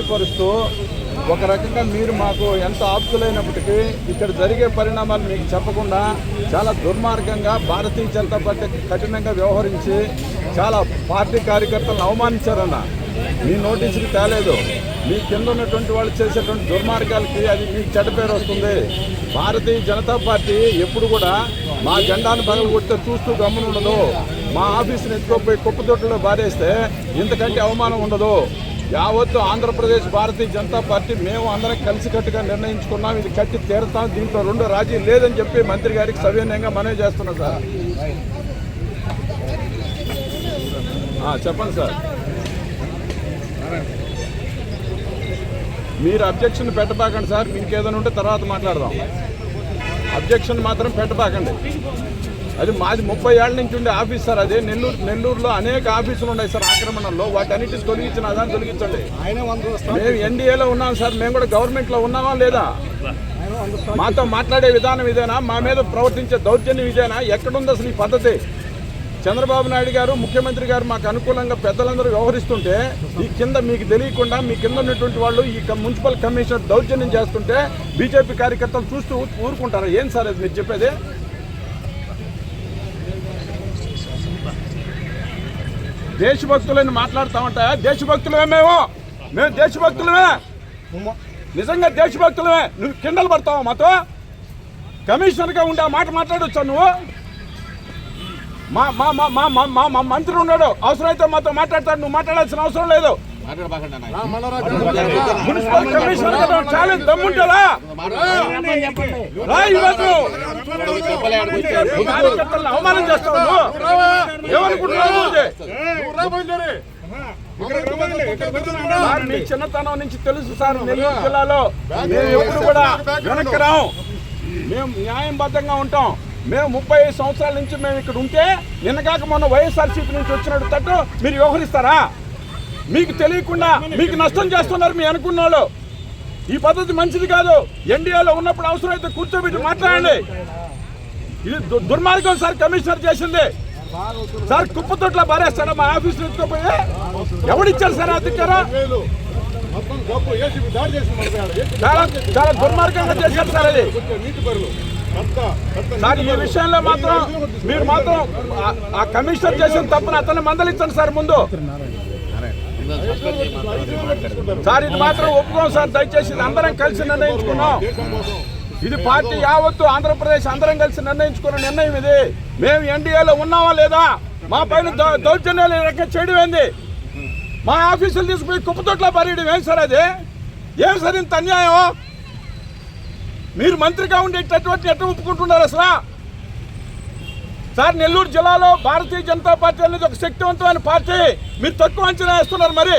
పరుస్తూ ఒక రకంగా మీరు మాకు ఎంత ఆప్తులైనప్పటికీ ఇక్కడ జరిగే పరిణామాలు మీకు చెప్పకుండా చాలా దుర్మార్గంగా భారతీయ జనతా పార్టీ కఠినంగా వ్యవహరించి చాలా పార్టీ కార్యకర్తలను అవమానించారన్న. మీ నోటీసుకి తేలేదు. మీ కింద ఉన్నటువంటి వాళ్ళు చేసేటువంటి దుర్మార్గాలకి అది మీకు చెడ్డ పేరు వస్తుంది. భారతీయ జనతా పార్టీ ఎప్పుడు కూడా మా జెండాను పగలగొడితే చూస్తూ గమ్మునుండదు. మా ఆఫీసుని ఎత్తుకోపోయి కుప్పతొట్టులో బారేస్తే ఇంతకంటే అవమానం ఉండదు. యావత్తు ఆంధ్రప్రదేశ్ భారతీయ జనతా పార్టీ మేము అందరం కలిసికట్టుగా నిర్ణయించుకున్నాం. ఇది కట్టి తీరుతాం. దీంట్లో రెండు రాజీ లేదని చెప్పి మంత్రి గారికి సవినయంగా మనవి చేస్తున్నాం సార్. చెప్పండి సార్. మీరు అబ్జెక్షన్ పెట్టబాకండి సార్. మీకు ఏదైనా ఉంటే తర్వాత మాట్లాడదాం. అబ్జెక్షన్ మాత్రం పెట్టబాకండి. అది మాది 30 ఏళ్ల నుంచి ఉండే ఆఫీస్ సార్. అది నెల్లూరులో అనేక ఆఫీసులు ఉన్నాయి సార్ ఆక్రమణలో. వాటన్నిటిని తొలగించిన దాన్ని తొలగించండి. మేము ఎన్డీఏలో ఉన్నాం సార్. మేము కూడా గవర్నమెంట్లో ఉన్నామా లేదా? మాతో మాట్లాడే విధానం ఇదేనా? మా మీద ప్రవర్తించే దౌర్జన్యం ఇదేనా? ఎక్కడుంది అసలు ఈ పద్ధతి? చంద్రబాబు నాయుడు గారు ముఖ్యమంత్రి గారు మాకు అనుకూలంగా పెద్దలందరూ వ్యవహరిస్తుంటే ఈ కింద మీకు తెలియకుండా మీ కింద ఉన్నటువంటి వాళ్ళు ఈ మున్సిపల్ కమిషనర్ దౌర్జన్యం చేస్తుంటే బీజేపీ కార్యకర్తలు చూస్తూ ఊరుకుంటారా? ఏం సార్ అది మీరు చెప్పేది? దేశభక్తులని మాట్లాడుతామంట. దేశభక్తులమే మేము దేశభక్తులమే, నిజంగా దేశభక్తులమే. నువ్వు కిండలు పడతావా మాతో? కమిషనర్గా ఉండే ఆ మాట మాట్లాడొచ్చా నువ్వు? మా మంత్రి ఉన్నాడు, అవసరమైతే మాతో మాట్లాడతాడు. నువ్వు మాట్లాడాల్సిన అవసరం లేదు. మున్సిపల్ కమిషనర్ చాలా దమ్ముంటారా? అవమానం చేస్తావు నువ్వు. ఏమనుకుంటున్నావు? మీ చిన్నతనం నుంచి తెలుసు సార్. నెల్లూరు జిల్లాలో మేము ఎప్పుడు కూడా వెనక్కి రాము. మేము న్యాయబద్ధంగా ఉంటాం. మేము 35 సంవత్సరాల నుంచి మేము ఇక్కడ ఉంటే నిన్నగాక మొన్న వైఎస్ఆర్సీపీ నుంచి వచ్చినట్టు తట్టు మీరు వ్యవహరిస్తారా? మీకు తెలియకుండా మీకు నష్టం చేస్తున్నారు మీ అనుకున్న వాళ్ళు. ఈ పద్ధతి మంచిది కాదు. ఎన్డీఏలో ఉన్నప్పుడు అవసరమైతే కూర్చోబెట్టి మాట్లాడండి. ఇది దుర్మార్గం సార్ కమిషనర్ చేసింది. సార్ కుప్పతోట్ల బారేస్తారా మా ఆఫీస్ ఎత్తుకోపోయి? ఎవడిచ్చారు సార్ అధికారం? చాలా దుర్మార్గంగా చేశారు సార్. అది సార్ ఈ విషయంలో మాత్రం మీరు మాత్రం ఆ కమిషనర్ చేసిన తప్పును అతన్ని మందలించండి సార్ ముందు. సార్ ఇది మాత్రం ఒప్పుకోం సార్. దయచేసి అందరం కలిసి నిర్ణయించుకున్నాం. ఇది పార్టీ యావత్తు ఆంధ్రప్రదేశ్ అందరం కలిసి నిర్ణయించుకున్న నిర్ణయం ఇది. మేము ఎన్డీఏలో ఉన్నామా లేదా? మా పైన దౌర్జన్యాలు రకంగా చేయడం ఏంది? మా ఆఫీసులు తీసుకుపోయి కుప్పతోట్ల పరియడం ఏం సార్? అది ఏం సార్ ఇంత అన్యాయం? మీరు మంత్రిగా ఉండేటటువంటి ఎట్లా ఒప్పుకుంటున్నారు అసలు? సార్ నెల్లూరు జిల్లాలో భారతీయ జనతా పార్టీ అనేది ఒక శక్తివంతమైన పార్టీ. మీరు తక్కువ అంచనా వేస్తున్నారు. మరి